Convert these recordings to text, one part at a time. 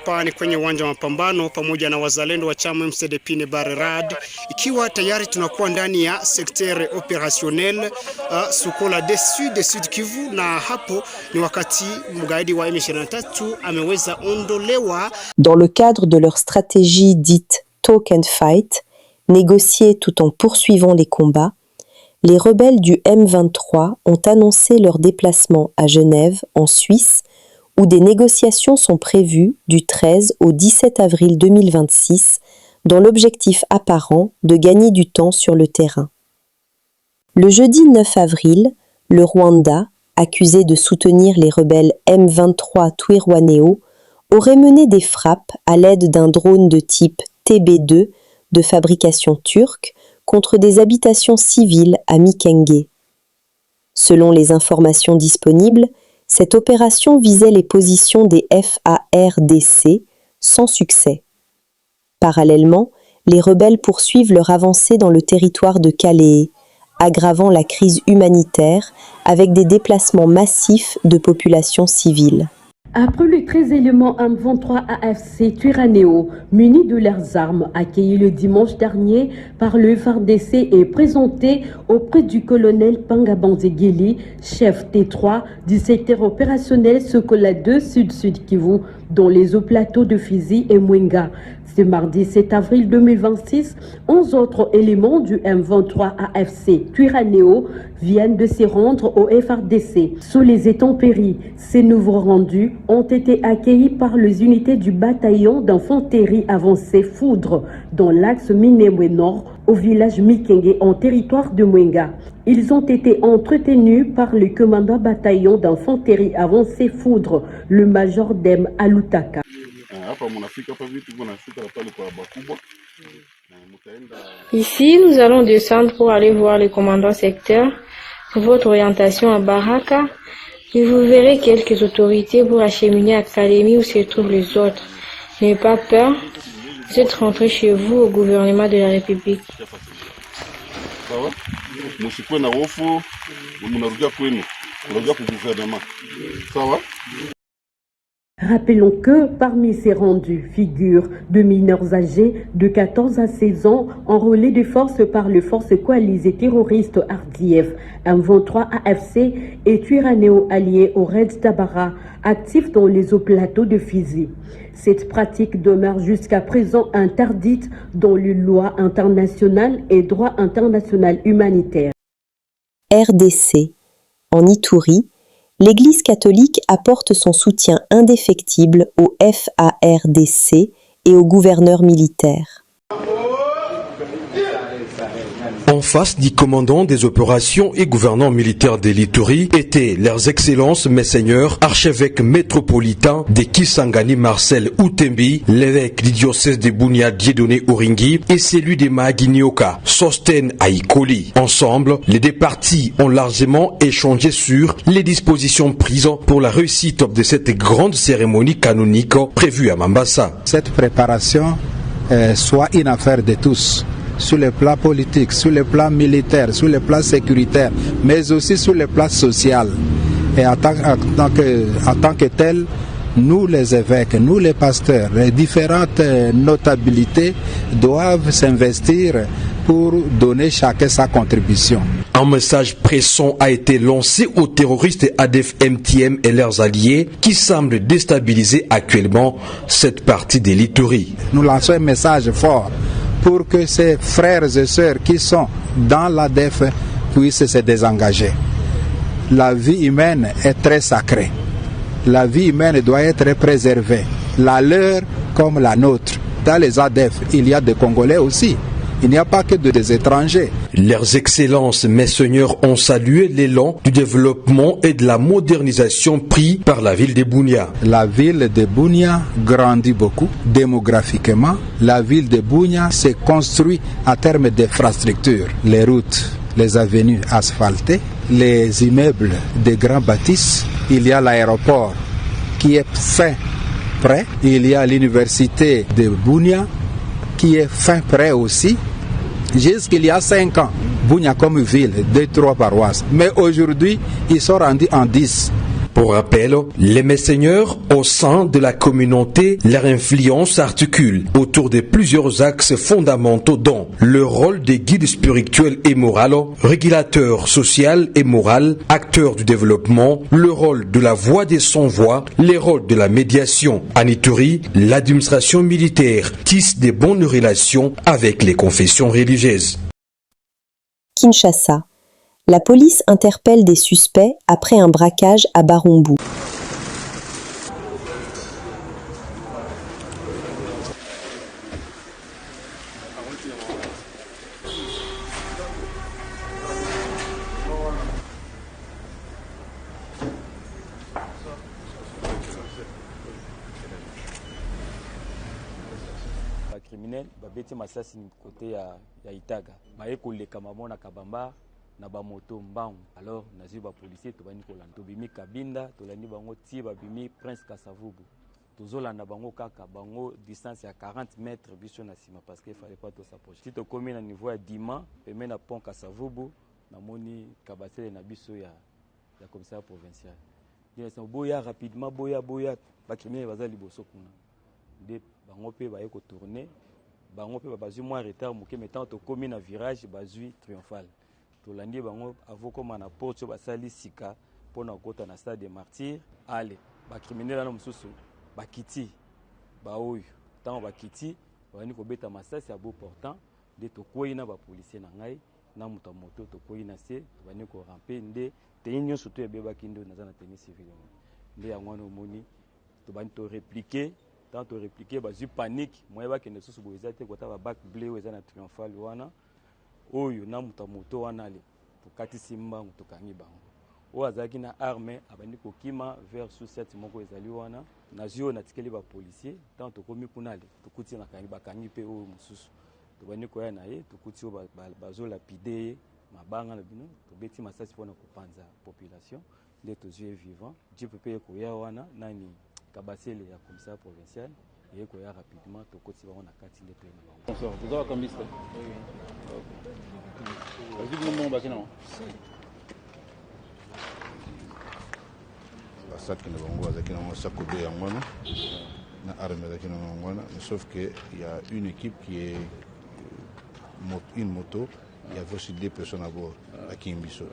hapa ni kwenye uwanja wa mapambano pamoja na wazalendo wa chama MCDP Barrad, ikiwa tayari tunakuwa ndani ya secteur opérationnel Sukola de Sud Kivu, na hapo ni wakati mgaidi wa M23 ameweza ondolewa. Dans le cadre de leur stratégie dite Talk and Fight, négocier tout en poursuivant les combats, les rebelles du M23 ont annoncé leur déplacement à Genève, en Suisse, où des négociations sont prévues du 13 au 17 avril 2026, dans l'objectif apparent de gagner du temps sur le terrain. Le jeudi 9 avril, le Rwanda, accusé de soutenir les rebelles M23 Twirwaneho, aurait mené des frappes à l'aide d'un drone de type TB2 de fabrication turque contre des habitations civiles à Mikenge. Selon les informations disponibles, cette opération visait les positions des FARDC sans succès. Parallèlement, les rebelles poursuivent leur avancée dans le territoire de Calais, aggravant la crise humanitaire avec des déplacements massifs de populations civiles. Après les 13 éléments M23 AFC Twirwaneho, munis de leurs armes, accueillis le dimanche dernier par le FARDC et présentés auprès du colonel Pangabanzegeli, chef T3 du secteur opérationnel Sukola de Sud Kivu, dans les hauts plateaux de Fizi et Mwenga. Ce mardi 7 avril 2026, 11 autres éléments du M23 AFC Twirwaneho viennent de se rendre au FARDC. Sous les intempéries, ces nouveaux rendus ont été accueillis par les unités du bataillon d'infanterie avancée Foudre dans l'axe Minembwe Nord au village Mikenge en territoire de Mwenga. Ils ont été entretenus par le commandant bataillon d'infanterie avancée Foudre, le major Dem Alutaka. Ici, nous allons descendre pour aller voir le commandant secteur pour votre orientation à Baraka. Et vous verrez quelques autorités pour acheminer à Kalemi où se trouvent les autres. N'ayez pas peur, vous êtes rentrés chez vous au gouvernement de la République. Rappelons que parmi ces rendus figurent de mineurs âgés de 14 à 16 ans enrôlés de force par les forces coalisées terroristes RDF, M23 AFC et Twirwaneho alliés au Red Tabara, actifs dans les hauts plateaux de Fizi. Cette pratique demeure jusqu'à présent interdite dans les lois internationales et droit international humanitaire. RDC. En Ituri, l'Église catholique apporte son soutien indéfectible au FARDC et au gouverneur militaire. En face du commandant des opérations et gouverneur militaire de l'Ituri étaient leurs excellences messeigneurs, archevêques métropolitains de Kisangani Marcel Outembi, l'évêque du diocèse de Bunia Dieudonné Oringi et celui de Mahaginioka, Sosten Aikoli. Ensemble, les deux parties ont largement échangé sur les dispositions prises pour la réussite de cette grande cérémonie canonique prévue à Mambasa. Cette préparation soit une affaire de tous, sur le plan politique, sur le plan militaire, sur le plan sécuritaire, mais aussi sur le plan social. Et en tant que tel, nous les évêques, nous les pasteurs, les différentes notabilités doivent s'investir pour donner chacun sa contribution. Un message pressant a été lancé aux terroristes ADF-MTM et leurs alliés qui semblent déstabiliser actuellement cette partie de l'Ituri. Nous lançons un message fort pour que ces frères et sœurs qui sont dans l'ADF puissent se désengager. La vie humaine est très sacrée. La vie humaine doit être préservée. La leur comme la nôtre. Dans les ADF, il y a des Congolais aussi. Il n'y a pas que des étrangers. Leurs excellences messeigneurs ont salué l'élan du développement et de la modernisation pris par la ville de Bunia. La ville de Bunia grandit beaucoup démographiquement. La ville de Bunia s'est construite à terme d'infrastructures. Les routes, les avenues asphaltées, les immeubles de grands bâtisses. Il y a l'aéroport qui est fin prêt. Il y a l'université de Bunia qui est fin prêt aussi. Jusqu'il y a 5 ans, Bunia comme ville, 2-3 paroisses. Mais aujourd'hui, ils sont rendus en 10. Pour rappel, les messeigneurs au sein de la communauté, leur influence s'articule autour de plusieurs axes fondamentaux dont le rôle des guides spirituels et moraux, régulateurs social et moral, acteurs du développement, le rôle de la voix des sans-voix, les rôles de la médiation. En Ituri, l'administration militaire tisse de bonnes relations avec les confessions religieuses. Kinshasa. La police interpelle des suspects après un braquage à Barumbu. Criminel babeti masasi côté ya Itaga baye koleka mamona kabamba na ba moto mbangu alors nazi ba policier to bani kolanda bimi kabinda to landi bango ti babimi Prince Kasavubu tozolanda bango kaka bango distance ya 40 mètres biso na sima parce que fallait pas to s'approcher si to komi na niveau ya Dima peme na pont Kasavubu na moni kabatele na biso ya commissaire provincial direction boya rapidement boya ba criminel bazali boso kuna de bango pe baye ko tourner bango pe bazui moins retard muke mettant to komi na virage bazui triomphal tolandi bango avokoma na porte basali sika pona kota na stade des martyrs ale ba criminel na mususu bakiti baoyo tant bakiti bani ko beta masasi ya beau portant de to koina ba policier na ngai na muto moto to koina se bani ko ramper nde tenyo surtout e beba kindo na zana tennis civil nde ya ngwana moni to bani to répliquer tant to répliquer bazui panique moye ba kende susu boza te kota ba bac bleu eza na triomphal wana oyo na muta moto wana ale tokati simba tokangi bango oyo azalaki na arme abandi kokima vers sous moko ezali wana nazio na tikeli ba policier tant tokomi kuna ale tokuti na kangi bakangi pe oyo mususu tobandi koya na ye tokuti oyo bazolapide mabanga na bino tobeti masasi mpona kopanza population nde tozwi vivant jipe pe koya wana nani kabasele ya commissaire provincial et koya rapidement tokoti bango na kati nde pe na bango. Bonsoir, vous avez combien de temps? Vas-y, mon bakin non. Basaki na bango bazaki na sakobe ya ngwana na arme bazaki na ngwana sauf que il y a une équipe qui est une moto. Il y avait aussi 2 personnes à bord à Kimbiso.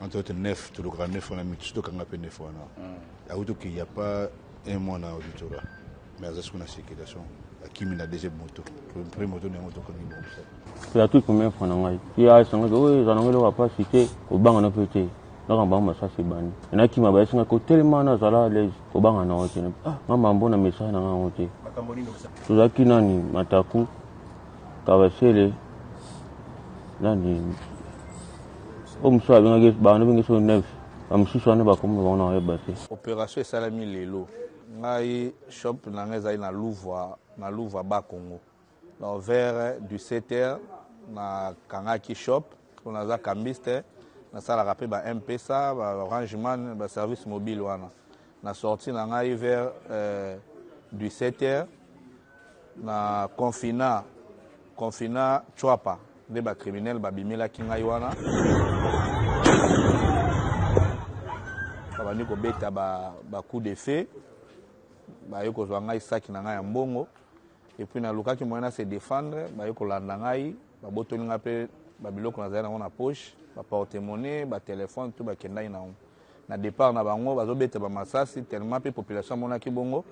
Entre autres 9, tout le grand 9, on a mis tout le grand 9. Il n'y a pas un mois dans l'auditoire. Mais à ce qu'on a circulation, à Kimi a deuxième moto. Le premier moto n'est pas moto comme ça. C'est la toute première fois dans il y a un peu oui, j'en ai le pas cité au banc en apété. Là on va ça c'est ban. Il y en a qui m'a baissé un côté tellement na zala les au banc en haute. Ah, maman bon message na haute. Tout ça qui nani mataku kawasele nani omso abinga bana binga so 9 amsusu ana bakomo bana ya basi opération salami lelo ngai shop na ngeza na Louvois ba Congo na vers du 7h na kangaki shop on a za kambiste na sala rapé ba M-Pesa ba Orangeman ba service mobile wana na sorti na ngai vers du 7h na confina Chwapa de ba criminel ba bimela kingai wana bani ko beta ba coup de feu ba yoko zwa ngai saki na ngai ya mbongo et puis na lukaki moyena se défendre ba yoko landa ngai ba botoli nga pe ba biloko na zana na poche ba porte-monnaie ba téléphone tout ba kendai na départ na bango bazo beta ba masasi tellement pe population monaki bongo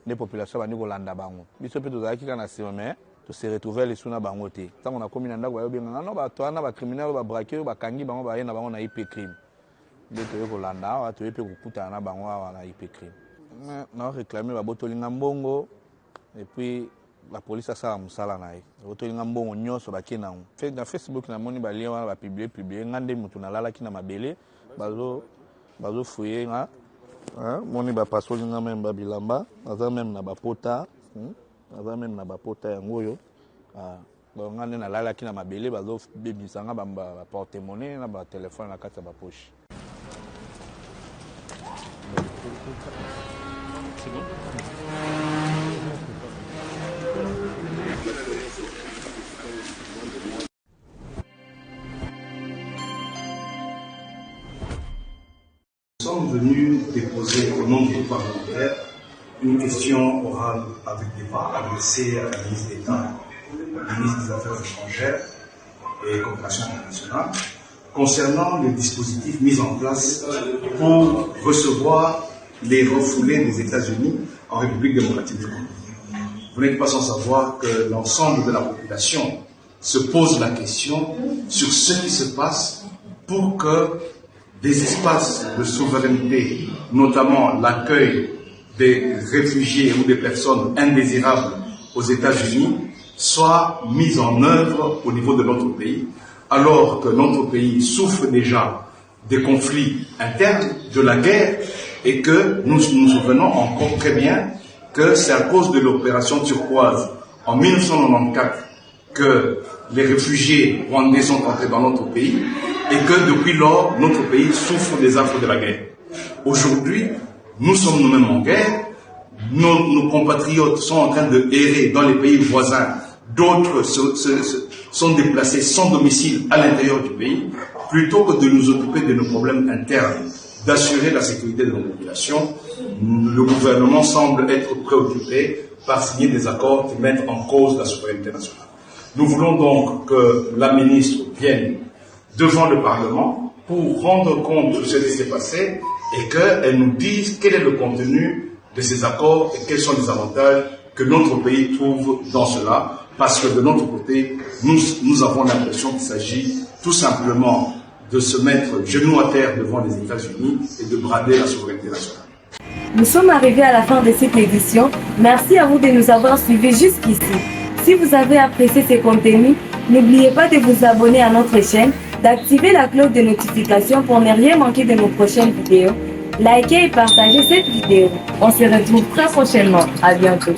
ne population bani ko landa bango biso pe tozaki kana sima mais to se retrouver les suna bango te tango na komi na ndako ba yobenga no ba toana ba criminel ba braqueur ba kangi bango ba yena bango na IP crime de to yoko landa wa to yepe kukuta na bango wa na IP crime na réclamer ba botolinga mbongo et puis la police a ça musala na ye botolinga mbongo nyoso ba kina fait na Facebook na moni ba lien wana ba publier ngande mutu na lala kina mabele bazo fouiller nga moni ba pasolinga même ba bilamba aza même na ba pota aza même na ba pota yango yo ngande na lala kina mabele bazo bebisanga ba porte-monnaie na ba téléphone na kati ya ba poche. C'est bon? Nous sommes sommes venus déposer au nom du groupe parlementaire une question orale avec débat adressée à la ministre d'État, la ministre des Affaires étrangères et coopération internationale, concernant les dispositifs mis en place pour recevoir les refoulés des États-Unis en République démocratique du Congo. Vous n'êtes pas sans savoir que l'ensemble de la population se pose la question sur ce qui se passe pour que des espaces de souveraineté, notamment l'accueil des réfugiés ou des personnes indésirables aux États-Unis, soient mis en œuvre au niveau de notre pays, alors que notre pays souffre déjà des conflits internes, de la guerre, et que nous nous souvenons encore très bien que c'est à cause de l'opération turquoise en 1994 que les réfugiés rwandais sont entrés dans notre pays et que depuis lors, notre pays souffre des affres de la guerre. Aujourd'hui, nous sommes nous-mêmes en guerre, nos compatriotes sont en train de errer dans les pays voisins, d'autres sont déplacés sans domicile à l'intérieur du pays, plutôt que de nous occuper de nos problèmes internes, d'assurer la sécurité de nos populations. Le gouvernement semble être préoccupé par signer des accords qui mettent en cause la souveraineté nationale. Nous voulons donc que la ministre vienne devant le Parlement pour rendre compte de ce qui s'est passé et qu'elle nous dise quel est le contenu de ces accords et quels sont les avantages que notre pays trouve dans cela, parce que de notre côté, nous avons l'impression qu'il s'agit tout simplement de se mettre genou à terre devant les États-Unis et de brader la souveraineté nationale. Nous sommes arrivés à la fin de cette édition. Merci à vous de nous avoir suivis jusqu'ici. Si vous avez apprécié ces contenus, n'oubliez pas de vous abonner à notre chaîne, d'activer la cloche de notification pour ne rien manquer de nos prochaines vidéos. Likez et partagez cette vidéo. On se retrouve très prochainement. À bientôt.